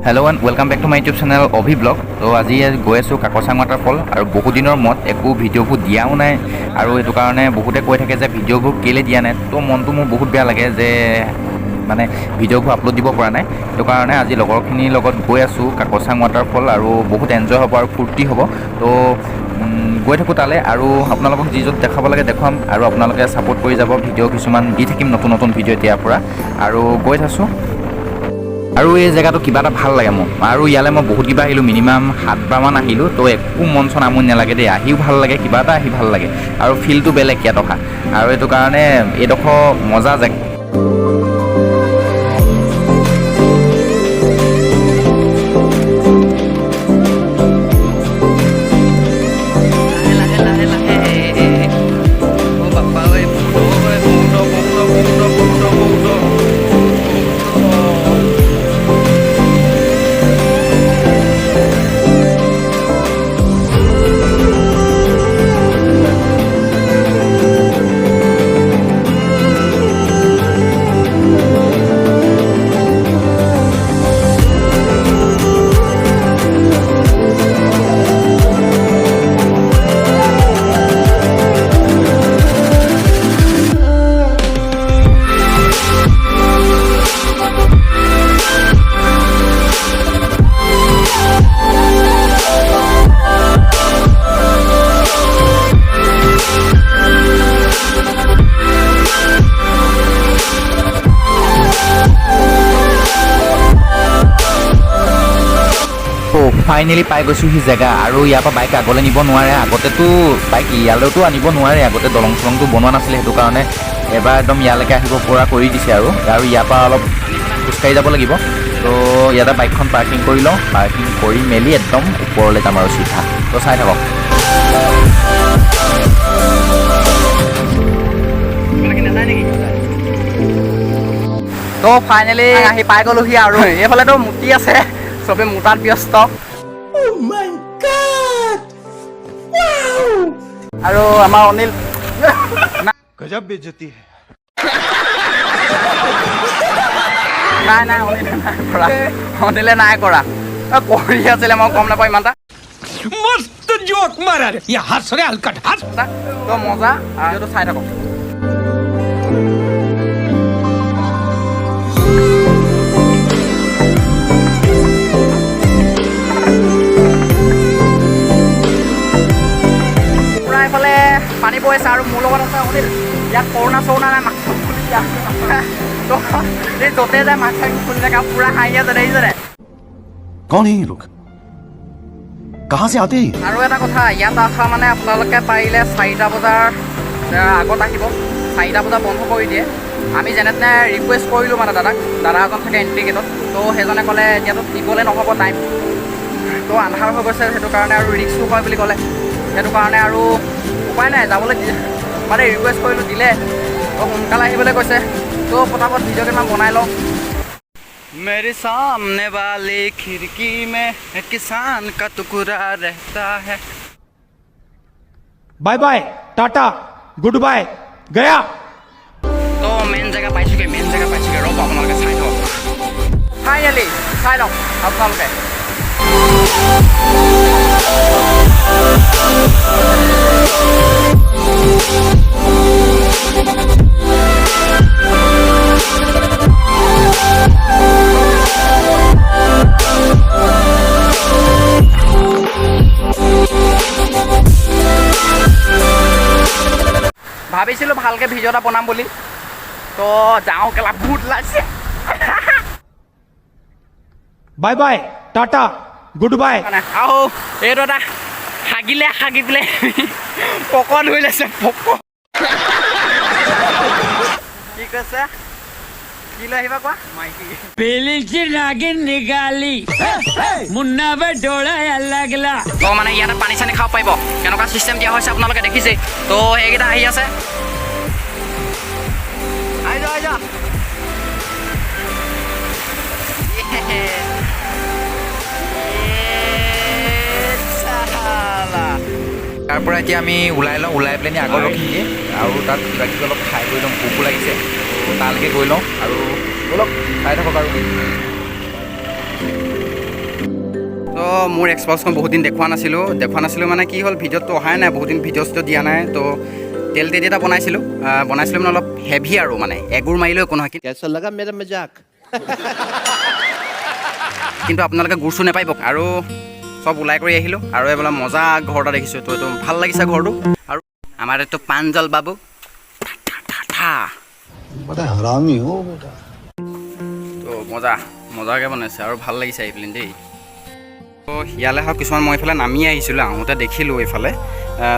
Hello' and welcome back to my YouTube channel Abhi vlog. তো আজি গৈ আছোঁ কাকচাং ৱাটাৰফল আৰু বহু দিনৰ মূৰত একো ভিডিঅ'বোৰ দিয়াও নাই আৰু এইটো কাৰণে বহুতে কৈ থাকে যে ভিডিঅ'বোৰ কেলৈ দিয়া নাই। তো মনটো মোৰ বহুত বেয়া লাগে যে মানে ভিডিঅ'বোৰ আপলোড দিব পৰা নাই। সেইটো কাৰণে আজি লগৰখিনিৰ লগত গৈ আছোঁ কাকচাং ৱাটাৰফল আৰু বহুত এনজয় হ'ব আৰু ফূৰ্তি হ'ব। তো গৈ থাকোঁ তালৈ আৰু আপোনালোকক যি য'ত দেখাব লাগে দেখুৱাম আৰু আপোনালোকে ছাপোৰ্ট কৰি যাব। ভিডিঅ' কিছুমান দি থাকিম নতুন নতুন ভিডিঅ' এতিয়াৰ পৰা আৰু গৈ থাছোঁ। আৰু এই জেগাটো কিবা এটা ভাল লাগে মোৰ আৰু ইয়ালৈ মই বহুত কিবা আহিলোঁ, মিনিমাম 7বাৰমান আহিলোঁ। তো একো মন চন আমনি নালাগে দেই, আহিও ভাল লাগে, কিবা এটা আহি ভাল লাগে আৰু ফিলটো বেলেগ ইয়াত অহা আৰু এইটো কাৰণে এইডোখৰ মজা জেগা। ফাইনেলি পাই গৈছোঁ সি জেগা আৰু ইয়াৰ পৰা বাইক আগলৈ নিব নোৱাৰে। আগতেতো বাইক ইয়ালৈতো আনিব নোৱাৰে, আগতে দলং চলংটো বনোৱা নাছিলে, সেইটো কাৰণে এবাৰ একদম ইয়ালৈকে আহিব পৰা কৰি দিছে আৰু ইয়াৰ পৰা অলপ খোজকাঢ়ি যাব লাগিব। তো ইয়াতে বাইকখন পাৰ্কিং কৰি লওঁ, পাৰ্কিং কৰি মেলি একদম ওপৰলৈ যাম আৰু চিধা। তো চাই থাকক। তো ফাইনেলি আহি পাই গ'লোহি আৰু এইফালেতো মূৰ্তি আছে, চবে মূৰ্তাত ব্যস্ত। আৰু আমাৰ অনিল गजब बेइज्जती है। নাই অনিলে নাই কৰা, কৰি আছিলে মই গম নাপাওঁ ইমান এটা। मस्त जोक मारा रे, ये हंस रे हलकट हंस। তো মজা ভিডিঅ'টো চাই থাকক। এইফালে পানী বৈ আছে আৰু মোৰ লগত আছে অনিল। ইয়াত কৰোণা চৰোণা নাই, মাস্ক খুলি দিয়া। তো এই য'তে যায় মাস্ক খুলি থাকে আৰু পুৰা হাঁহি আছে, দেখিছে নাই? कौन है ये लोग, कहाँ से आते हैं? আৰু এটা কথা, ইয়াত অহা মানে আপোনালোকে পাৰিলে 4টা বজাৰ আগত আহিব। 4টা বজাত বন্ধ কৰি দিয়ে। আমি যেনে তেনে ৰিকুৱেষ্ট কৰিলোঁ মানে দাদা এজন থাকে এণ্ট্ৰি গেটত। তো সেইজনে ক'লে এতিয়াতো দিবলৈ নহ'ব টাইম, তো আন্ধাৰ হৈ গৈছে, সেইটো কাৰণে আৰু ৰিক্সো হয় বুলি ক'লে। সেইটো কাৰণে আৰু উপায় নাই, যাবলৈ মানে ৰিকুৱেষ্ট কৰিলোঁ, দিলে। তো সোনকালে আহিবলৈ কৈছে। তো পটাপট ভিডিঅ' কেইটামান বনাই লওঁ। मेरे सामने वाली खिड़की में किसान का टुकड़ा रहता है। Bye bye ta-ta good bye गया। তো মেইন জেগা পাইছোঁগৈ, ৰ'ব আপোনালোকে চাই থওক। ফাইনেলি চাই লওক আপোনালোকে। ভাবিছিলোঁ ভালকৈ ভিডিঅ' এটা বনাম বুলি, তো যাওঁ কেলা ভূত ওলাইছে। Bye bye ta-ta good bye. আৰু এইটো এটা হাগি পেলাই পকত হৈ লৈছে, পকত। কি কৈছে, কি লৈ আহিবা কোৱা? মাইকি पेलीची नागिन निघाली मुन्ना बे डोळा लागला। তো মানে ইয়াতে পানী চানী খাব পাৰিব, কেনেকুৱা ছিষ্টেম দিয়া হৈছে আপোনালোকে দেখিছে। তো সেইকেইটা আহি আছে, আহি যোৱা। তাৰ পৰা এতিয়া আমি ওলাই লওঁ, ওলাই পেলাই আগৰ ৰখিমগৈ আৰু তাত কিবা কিবি অলপ খাই কৰি লওঁ, ভোকো লাগিছে। তালৈকে গৈ লওঁ আৰু অলপ চাই থাকক আৰু তো মোৰ এক্সপ'জখন বহুত দিন দেখুওৱা নাছিলোঁ মানে কি হ'ল ভিডিঅ'টো অহাই নাই বহুত দিন ভিডিঅ'টো দিয়া নাই তো তেল তেল এটা বনাইছিলোঁ মানে অলপ হেভি আৰু মানে এগুৰ মাৰিলেও একো নহয় कैसा लगा मेरा मजाक কিন্তু আপোনালোকে গুৰ চুৰ নাপাইব আৰু চব ওলাই কৰি আহিলোঁ আৰু এইবোলে মজা ঘৰ এটা দেখিছোঁ তো এইটো ভাল লাগিছে ঘৰটো আৰু আমাৰ এইটো পাঞ্জল বাবু बड़ा हरामी हो बेटा তো মজাকৈ বনাইছে আৰু ভাল লাগিছে আহি পেলাই দেই তো ইয়ালৈ হওক কিছুমান মই এইফালে নামি আহিছিলোঁ আহোঁতে দেখিলোঁ এইফালে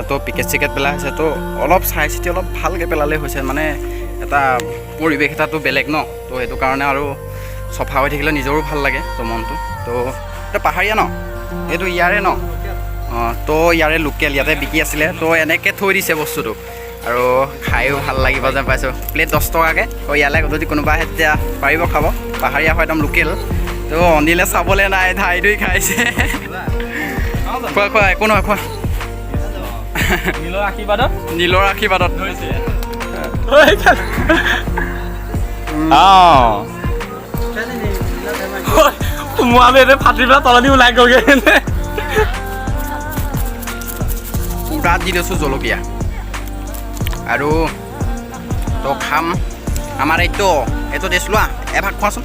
তো পিকেট চিকেট পেলাই হৈছে তো অলপ চাই চিতি অলপ ভালকৈ পেলালে হৈছে মানে এটা পৰিৱেশ এটাতো বেলেগ ন তো সেইটো কাৰণে আৰু চফা হৈ থাকিলে নিজৰো ভাল লাগে তো মনটো তো এইটো পাহাৰীয়া ন এইটো ইয়াৰে ন অঁ তো ইয়াৰে লোকেল ইয়াতে বিকি আছিলে তো এনেকৈ থৈ দিছে বস্তুটো আৰু খায়ো ভাল লাগিব যেন পাইছোঁ প্লেট 10 টকাকৈ তো ইয়ালৈ যদি কোনোবা আহে তেতিয়া পাৰিব খাব পাহাৰীয়া হয় একদম লোকেল তো অনিলে চাবলৈ নাই ধাই ধুই খাইছে খোৱা একো নহয় খোৱা নীলৰ আশীৰ্বাদত পুৰা দি দিছোঁ জলকীয়া আৰু তো খাম আমাৰ এইটো টেষ্ট লোৱা এভাগ খোৱাচোন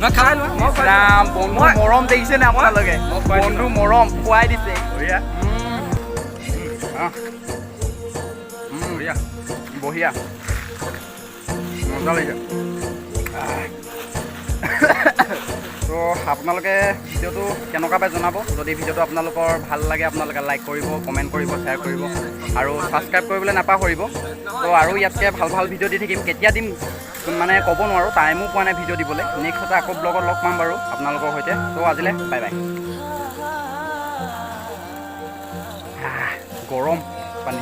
বন্ধু মৰম দেখিছেনে আপোনালোকে বন্ধু মৰম খুৱাই দিছে বঢ়িয়া মজা লাগিছে তো আপোনালোকে ভিডিঅ'টো কেনেকুৱা পাই জনাব যদি ভিডিঅ'টো আপোনালোকৰ ভাল লাগে আপোনালোকে লাইক কৰিব কমেণ্ট কৰিব শ্বেয়াৰ কৰিব আৰু ছাবস্ক্ৰাইব কৰিবলৈ নাপাহৰিব তো আৰু ইয়াতকৈ ভাল ভিডিঅ' দি থাকিম কেতিয়া দিম মানে ক'ব নোৱাৰোঁ টাইমো পোৱা নাই ভিডিঅ' দিবলৈ নেক্সট আকৌ ব্লগত লগ পাম বাৰু আপোনালোকৰ সৈতে তো আজিলৈ বাই বাই গৰম পানী